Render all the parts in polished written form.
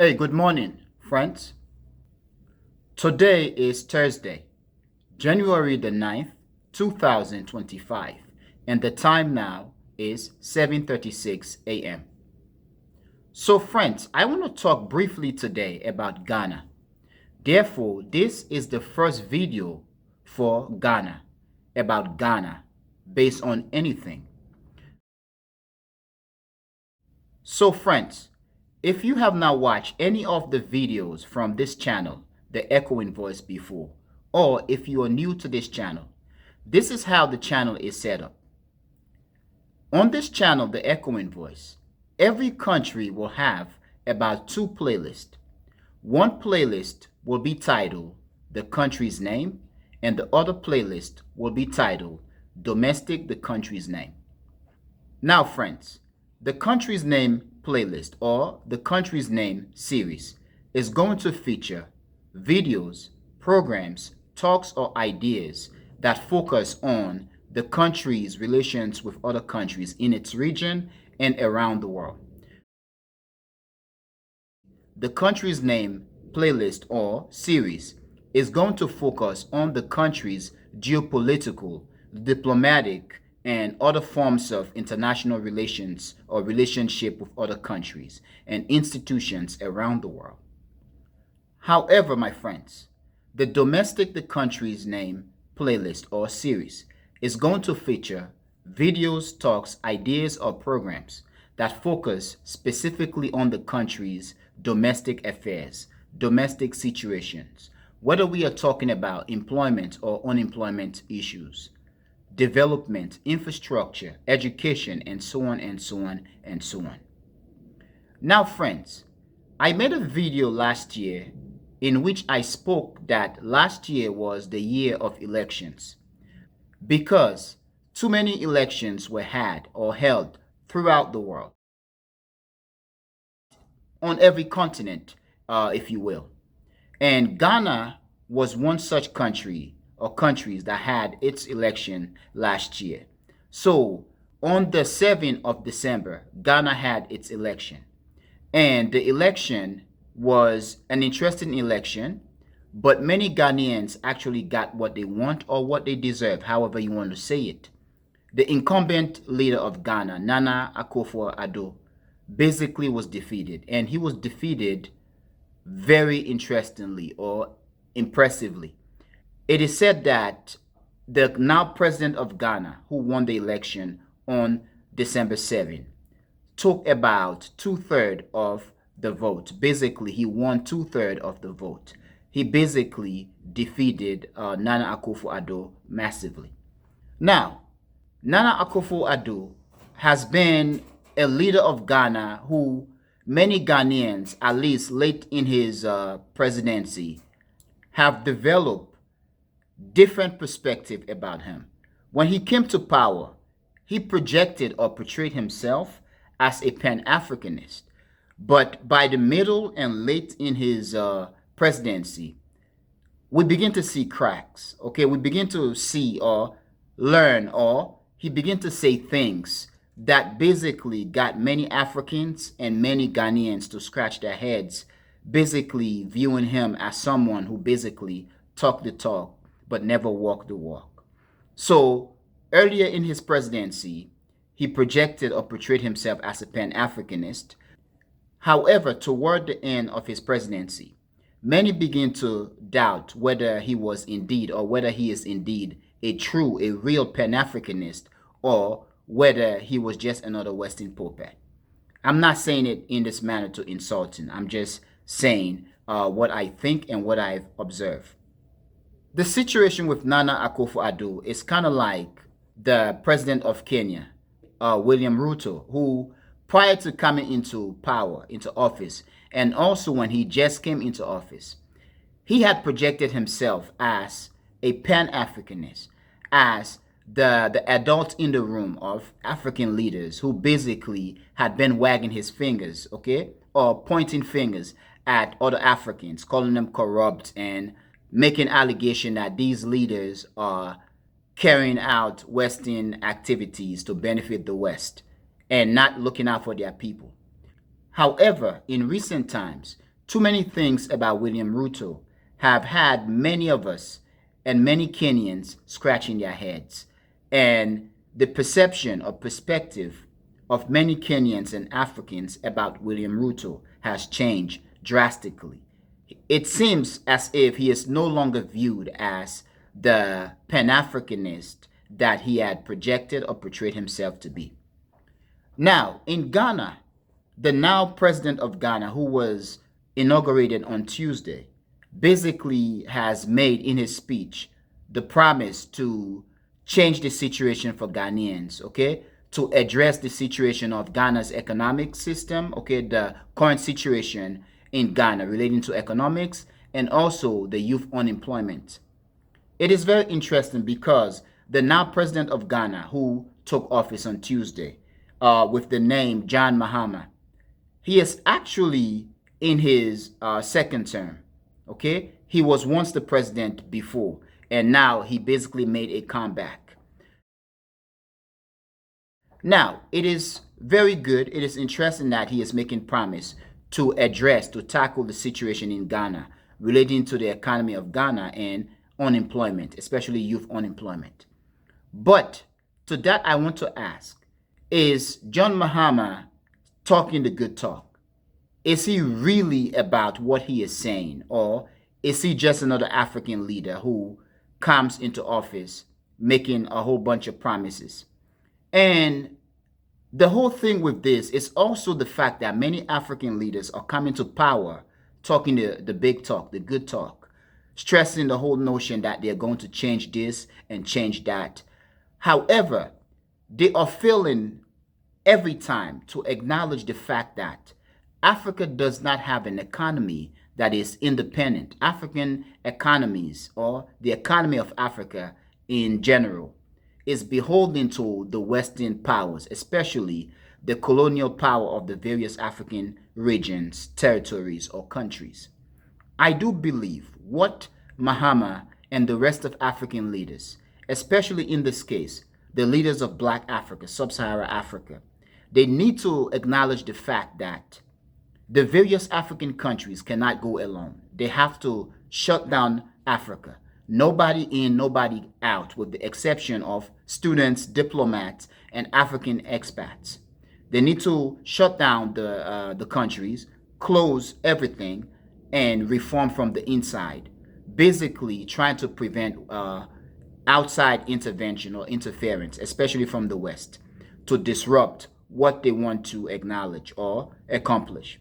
Hey, good morning, friends. Today is Thursday, January the 9th, 2025, and the time now is 7:36 a.m. So, friends, I want to talk briefly today about Ghana. Therefore, this is the first video for Ghana, about Ghana, based on anything. So, friends, if you have not watched any of the videos from this channel, The Echoing Voice, before, or if you are new to this channel, this is how the channel is set up. On this channel, The Echoing Voice, every country will have about two playlists. One playlist will be titled The Country's Name, and the other playlist will be titled Domestic, the Country's Name. Now, friends, the Country's Name playlist or the Country's Name series is going to feature videos, programs, talks, or ideas that focus on the country's relations with other countries in its region and around the world. The Country's Name playlist or series is going to focus on the country's geopolitical, diplomatic, and other forms of international relations or relationship with other countries and institutions around the world. However, my friends, the Domestic the Country's Name playlist or series is going to feature videos, talks, ideas, or programs that focus specifically on the country's domestic affairs, domestic situations, whether we are talking about employment or unemployment issues, development, infrastructure, education, and so on and so on and so on. Now, friends, I made a video last year in which I spoke that last year was the year of elections because too many elections were had or held throughout the world, on every continent, if you will. And Ghana was one such country or countries that had its election last year. So on the 7th of December, Ghana had its election. And the election was an interesting election, but many Ghanaians actually got what they want or what they deserve, however you want to say it. The incumbent leader of Ghana, Nana Akufo-Addo, basically was defeated. And he was defeated very interestingly or impressively. It is said that the now president of Ghana, who won the election on December 7, took about 2/3 of the vote. Basically, he won 2/3 of the vote. He basically defeated Nana Akufo-Addo massively. Now, Nana Akufo-Addo has been a leader of Ghana who many Ghanaians, at least late in his presidency, have developed different perspective about him. When he came to power, he projected or portrayed himself as a pan-Africanist. But by the middle and late in his presidency, we begin to see cracks. Okay, we begin to see or learn, or he began to say things that basically got many Africans and many Ghanaians to scratch their heads, basically viewing him as someone who basically talked the talk but never walked the walk. So earlier in his presidency, he projected or portrayed himself as a pan-Africanist. However, toward the end of his presidency, many begin to doubt whether he was indeed or whether he is indeed a real pan-Africanist, or whether he was just another Western puppet. I'm not saying it in this manner to insult him. I'm just saying what I think and what I've observed. The situation with Nana Akufo-Addo is kind of like the president of Kenya, William Ruto, who prior to coming into power, into office, and also when he just came into office, he had projected himself as a pan-Africanist, as the adult in the room of African leaders who basically had been wagging his fingers, okay, or pointing fingers at other Africans, calling them corrupt and making allegation that these leaders are carrying out Western activities to benefit the West and not looking out for their people. However, in recent times, Too many things about William Ruto have had many of us and many Kenyans scratching their heads. And the perception or perspective of many Kenyans and Africans about William Ruto has changed drastically. It seems as if he is no longer viewed as the pan-Africanist that he had projected or portrayed himself to be. Now, in Ghana, the now president of Ghana, who was inaugurated on Tuesday, basically has made in his speech the promise to change the situation for Ghanaians, okay? To address the situation of Ghana's economic system, okay? The current situation in Ghana relating to economics and also the youth unemployment. It is very interesting because the now president of Ghana, who took office on Tuesday with the name John Mahama, he is actually in his second term, okay? He was once the president before, and now he basically made a comeback. Now, it is very good. It is interesting that he is making promise to address, to tackle the situation in Ghana relating to the economy of Ghana and unemployment, especially youth unemployment. But to that, I want to ask, is John Mahama talking the good talk? Is he really about what he is saying? Or is he just another African leader who comes into office making a whole bunch of promises? And the whole thing with this is also the fact that many African leaders are coming to power talking the big talk, the good talk, stressing the whole notion that they're going to change this and change that. However, they are failing every time to acknowledge the fact that Africa does not have an economy that is independent. African economies, or the economy of Africa in general, is beholden to the Western powers, especially the colonial power of the various African regions, territories, or countries. I do believe what Mahama and the rest of African leaders, especially in this case, the leaders of Black Africa, Sub-Saharan Africa, they need to acknowledge the fact that the various African countries cannot go alone. They have to shut down Africa. Nobody in, nobody out, with the exception of students, diplomats, and African expats. They need to shut down the countries, close everything, and reform from the inside. Basically, trying to prevent outside intervention or interference, especially from the West, to disrupt what they want to acknowledge or accomplish.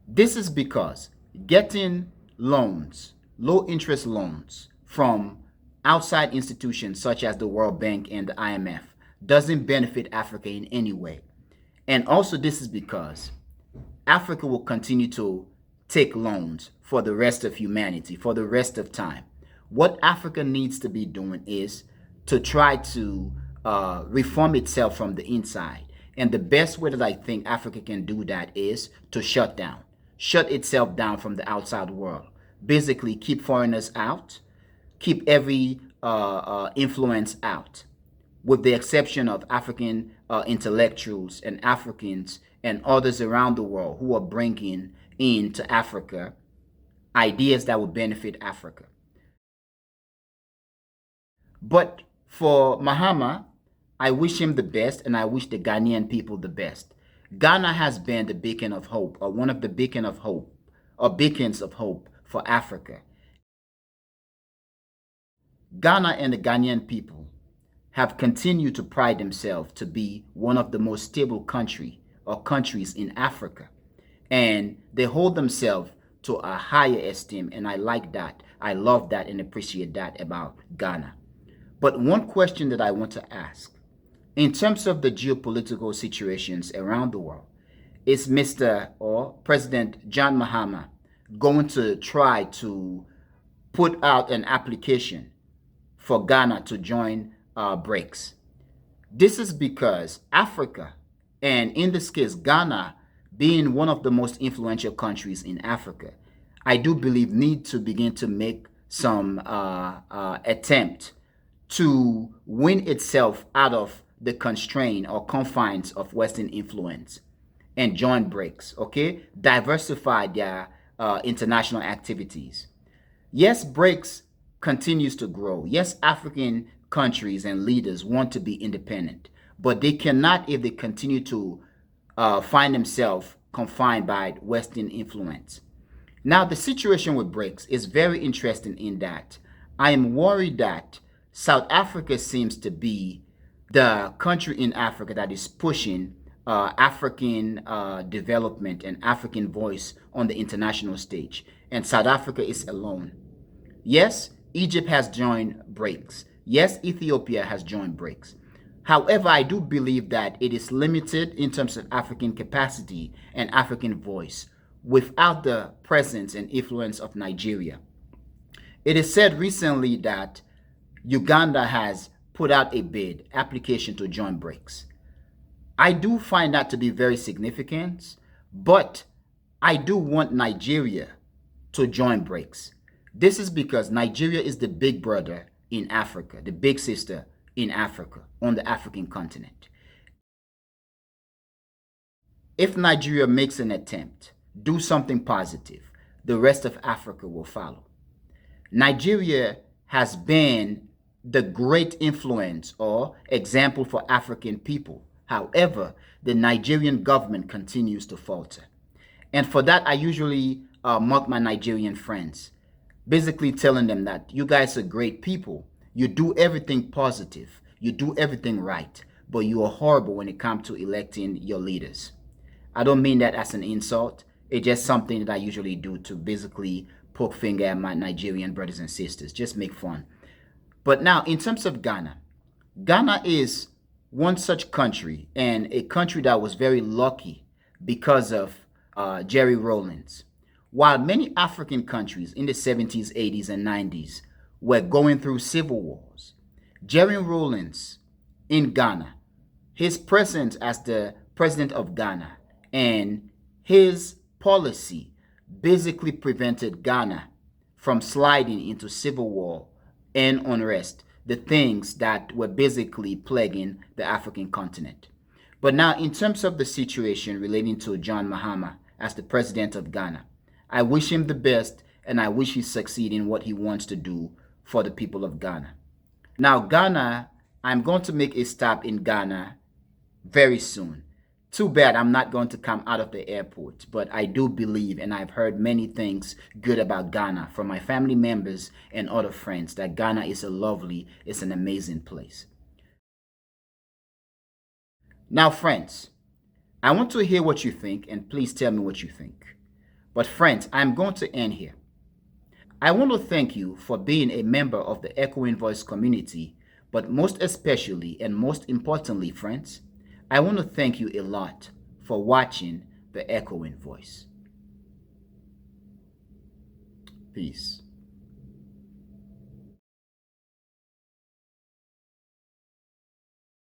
This is because getting loans, low interest loans from outside institutions such as the World Bank and the IMF doesn't benefit Africa in any way. And also this is because Africa will continue to take loans for the rest of humanity, for the rest of time. What Africa needs to be doing is to try to reform itself from the inside. And the best way that I think Africa can do that is to shut itself down from the outside world. Basically, keep foreigners out, keep every influence out, with the exception of African intellectuals and Africans and others around the world who are bringing into Africa ideas that will benefit Africa. But for Mahama, I wish him the best, and I wish the Ghanaian people the best. Ghana has been the beacon of hope, or one of the beacon of hope, or beacons of hope for Africa. Ghana and the Ghanaian people have continued to pride themselves to be one of the most stable countries in Africa. And they hold themselves to a higher esteem, and I like that. I love that and appreciate that about Ghana. But one question that I want to ask, in terms of the geopolitical situations around the world, is Mr. or President John Mahama going to try to put out an application for Ghana to join BRICS? This is because Africa, and in this case Ghana, being one of the most influential countries in Africa, I do believe need to begin to make some attempt to win itself out of the constraint or confines of Western influence and join BRICS, okay? Diversify their international activities. Yes, BRICS continues to grow. Yes, African countries and leaders want to be independent, but they cannot if they continue to find themselves confined by Western influence. Now, the situation with BRICS is very interesting in that I am worried that South Africa seems to be the country in Africa that is pushing African development and African voice on the international stage. And South Africa is alone. Yes, Egypt has joined BRICS. Yes, Ethiopia has joined BRICS. However, I do believe that it is limited in terms of African capacity and African voice without the presence and influence of Nigeria. It is said recently that Uganda has put out a bid application to join BRICS. I do find that to be very significant, but I do want Nigeria to join BRICS. This is because Nigeria is the big brother in Africa, the big sister in Africa, on the African continent. If Nigeria makes an attempt, do something positive, the rest of Africa will follow. Nigeria has been the great influence or example for African people. However, the Nigerian government continues to falter. And for that, I usually mock my Nigerian friends, basically telling them that you guys are great people. You do everything positive. You do everything right. But you are horrible when it comes to electing your leaders. I don't mean that as an insult. It's just something that I usually do to basically poke finger at my Nigerian brothers and sisters. Just make fun. But now, in terms of Ghana, Ghana is one such country, and a country that was very lucky because of Jerry Rawlings. While many African countries in the 70s, 80s, and 90s were going through civil wars, Jerry Rawlings in Ghana, his presence as the president of Ghana, and his policy basically prevented Ghana from sliding into civil war and unrest, the things that were basically plaguing the African continent. But now, in terms of the situation relating to John Mahama as the president of Ghana, I wish him the best, and I wish he succeed in what he wants to do for the people of Ghana. Now, Ghana, I'm going to make a stop in Ghana very soon. Too bad I'm not going to come out of the airport, but I do believe, and I've heard many things good about Ghana from my family members and other friends, that Ghana is it's an amazing place. Now, friends, I want to hear what you think, and please tell me what you think. But friends, I'm going to end here. I want to thank you for being a member of the Echoing Voice community, but most especially and most importantly, friends, I want to thank you a lot for watching the Echoing Voice. Peace.